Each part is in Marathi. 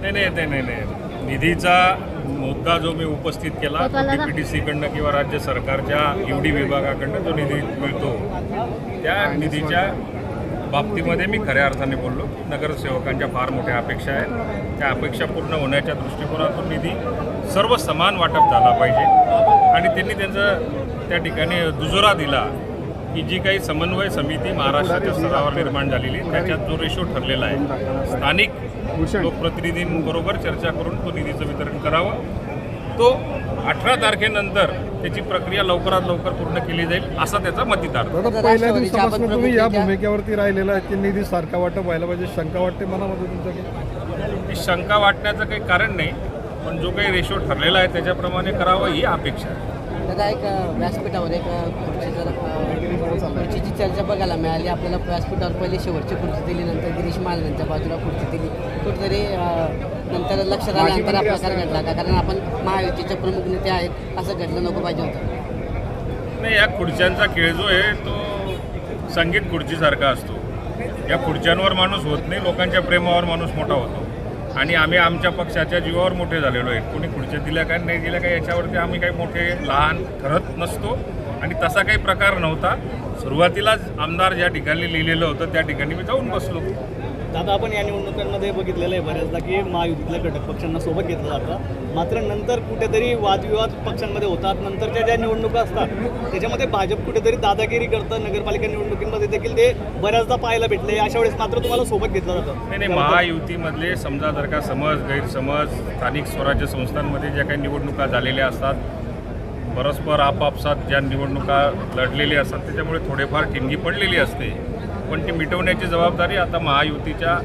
नाही. निधीचा मुद्दा जो मी उपस्थित केला DPTC-कडनं किंवा राज्य सरकारच्या ED विभागाकडनं जो निधी मिळतो त्या निधीच्या बाबतीमध्ये मी खऱ्या अर्थाने बोललो. नगरसेवकांच्या फार मोठ्या अपेक्षा आहेत. त्या अपेक्षा पूर्ण होण्याच्या दृष्टिकोनातून निधी सर्व समान वाटप झाला पाहिजे आणि त्यांनी त्यांचा त्या ठिकाणी दुजोरा दिला की जी काही समन्वय समिती महाराष्ट्राच्या स्तरावर निर्माण झालेली त्याच्यात जो रेशो ठरलेला आहे स्थानिक लोकप्रतिनिधींबरोबर चर्चा करून तो निधीचं वितरण करावं. तो 18 तारखेनंतर त्याची प्रक्रिया लवकरात लवकर पूर्ण केली जाईल असा त्याचा मतितार्थ. पहिल्या दिवसापासून तुम्ही या भूमिकेवरती राहिलेला आहे की निधी सारखा वाटप व्हायला पाहिजे, शंका वाटते मनामध्ये तुमच्या? ही शंका वाटण्याचं काही कारण नाही, पण जो काही रेशो ठरलेला आहे त्याच्याप्रमाणे करावं ही अपेक्षा आहे. दादा, एक व्यासपीठावर एक खुर्चीची चर्चा बघायला मिळाली आपल्याला. व्यासपीठावर पहिले शेवटची खुर्ची दिली, नंतर गिरीश महाजनांच्या बाजूला खुर्ची दिली. कुठेतरी नंतर लक्षात आल्यानंतर हा प्रकार घडला का? कारण आपण महायुतीचे प्रमुख नेते आहेत, असं घडलं नको पाहिजे होतं. नाही, या खुर्च्यांचा खेळ जो आहे तो संगीत खुर्चीसारखा असतो. या खुर्च्यांवर माणूस होत नाही, लोकांच्या प्रेमावर माणूस मोठा होतो आणि आम्ही आमच्या पक्षाच्या जीवावर मोठे झालेलो आहे. कोणी खुर्च्या दिल्या काय नाही दिल्या काय याच्यावरती आम्ही काही मोठे लहान ठरत नसतो आणि तसा काही प्रकार नव्हता. सुरुवातीलाच आमदार ज्या ठिकाणी लिहिलेलं होतं त्या ठिकाणी मी जाऊन बसलो. दादा, आपण या निवडणुकांमध्ये बघितलेलं आहे बऱ्याचदा की महायुतीतल्या घटक पक्षांना सोबत घेतलं जातं, मात्र नंतर कुठेतरी वादविवाद पक्षांमध्ये होतात. नंतरच्या ज्या निवडणुका असतात त्याच्यामध्ये भाजप कुठेतरी दादागिरी करतं. नगरपालिका निवडणुकीमध्ये देखील ते बऱ्याचदा पाहायला भेटले. अशा वेळेस मात्र तुम्हाला सोबत घेतलं जातं. नाही, महायुतीमधले समजा जर का गैरसमज स्थानिक स्वराज्य संस्थांमध्ये ज्या काही निवडणुका झालेल्या असतात, परस्पर आपापसात ज्या निवडणुका लढलेल्या असतात त्याच्यामुळे थोडेफार ठिणगी पडलेली असते, पण ती मिटवण्याची जबाबदारी आता महायुतीच्या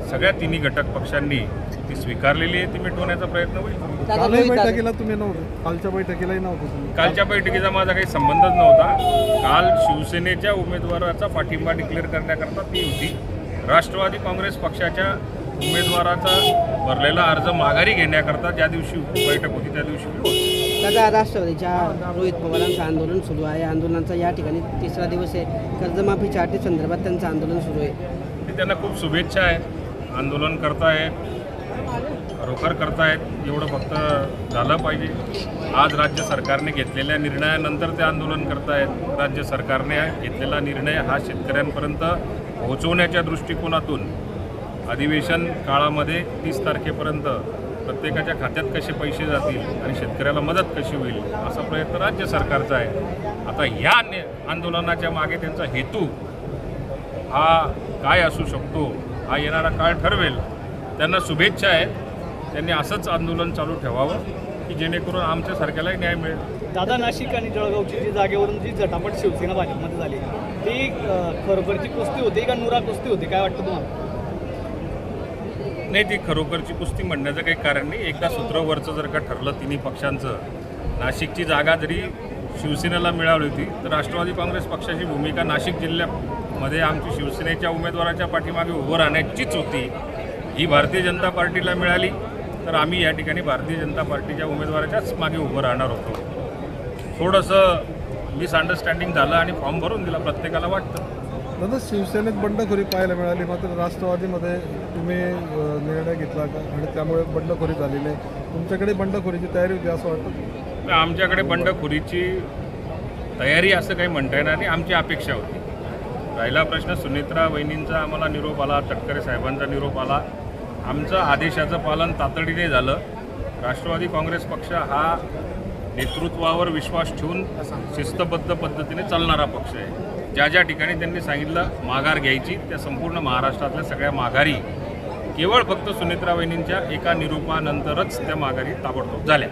सगळ्या तिन्ही घटक पक्षांनी ती स्वीकारलेली आहे. ती मिटवण्याचा प्रयत्न होईल. कालही बैठकीला तुम्ही नव्हते, कालच्या बैठकीलाही नव्हतं तुम्ही? कालच्या बैठकीचा माझा काही संबंधच नव्हता. काल शिवसेनेच्या उमेदवाराचा पाठिंबा डिक्लेअर करण्याकरता ती होती. राष्ट्रवादी काँग्रेस पक्षाच्या उमेदवाराचा भरलेला अर्ज माघारी घेण्याकरता ज्या दिवशी बैठक होती त्या दिवशी मी होतो. दादा, राष्ट्रवादीच्या रोहित पवारांचं आंदोलन सुरू आहे. आंदोलनाचा या ठिकाणी 3रा दिवस आहे. कर्जमाफीच्या अटीसंदर्भात त्यांचं आंदोलन सुरू आहे. त्यांना खूप शुभेच्छा आहेत. आंदोलन करतायत, खरोखर करतायत, एवढं फक्त झालं पाहिजे. आज राज्य सरकारने घेतलेल्या निर्णयानंतर ते आंदोलन करतायत. राज्य सरकारने घेतलेला निर्णय हा शेतकऱ्यांपर्यंत पोहोचवण्याच्या दृष्टिकोनातून अधिवेशन काळामध्ये 30 तारखेपर्यंत प्रत्येकाच्या खात्यात कसे पैसे जातील आणि शेतकऱ्याला मदत कशी होईल असा प्रयत्न राज्य सरकारचा आहे. आता या आंदोलनाच्या मागे त्यांचा हेतू हा काय असू शकतो हा येणारा काळ ठरवेल. त्यांना शुभेच्छा आहेत. त्यांनी असंच आंदोलन चालू ठेवावं की जेणेकरून आमच्यासारख्यालाही न्याय मिळेल. दादा, नाशिक आणि जळगावची जी जागेवरून जी झटापट शिवसेना भाजपमध्ये झाली ती खरोखरची कुस्ती होती का नुरा कुस्ती होती, काय वाटतं तुम्हाला? नाही, ती खरोखरची कुस्ती म्हणण्याचं काही कारण नाही. एकदा सूत्रवरचं जर का ठरलं तिन्ही पक्षांचं, नाशिकची जागा जरी शिवसेनेला मिळाली होती तर राष्ट्रवादी काँग्रेस पक्षाची भूमिका नाशिक जिल्ह्यामध्ये आमची शिवसेनेच्या उमेदवाराच्या पाठीमागे उभं राहण्याचीच होती. ही भारतीय जनता पार्टीला मिळाली तर आम्ही या ठिकाणी भारतीय जनता पार्टीच्या उमेदवाराच्याच मागे उभं राहणार होतो. थोडंसं मिसअंडरस्टँडिंग झालं आणि फॉर्म भरून दिला, प्रत्येकाला वाटतं. दादा, शिवसेनेत बंडखोरी पाहायला मिळाली, मात्र राष्ट्रवादीमध्ये तुम्ही निर्णय घेतला का आणि त्यामुळे बंडखोरी झालेली आहे? तुमच्याकडे बंडखोरीची तयारी होती असं वाटतं? आमच्याकडे बंडखोरीची तयारी असं काही म्हणता येणार नाही. आमची अपेक्षा होती. राहिला प्रश्न सुनेत्रा वहिनींचा आम्हाला निरोप आला, तटकरे साहेबांचा निरोप आला. आमचं आदेशाचं पालन तातडीने झालं. राष्ट्रवादी काँग्रेस पक्ष हा नेतृत्वावर विश्वास ठेवून शिस्तबद्ध पद्धतीने चालणारा पक्ष आहे. ज्या ज्या ठिकाणी त्यांनी सांगितलं माघार घ्यायची त्या संपूर्ण महाराष्ट्रातल्या सगळ्या माघारी केवळ फक्त सुनेत्रा वहिनींच्या एका निरोपानंतरच त्या माघारी ताबडतोब झाल्या.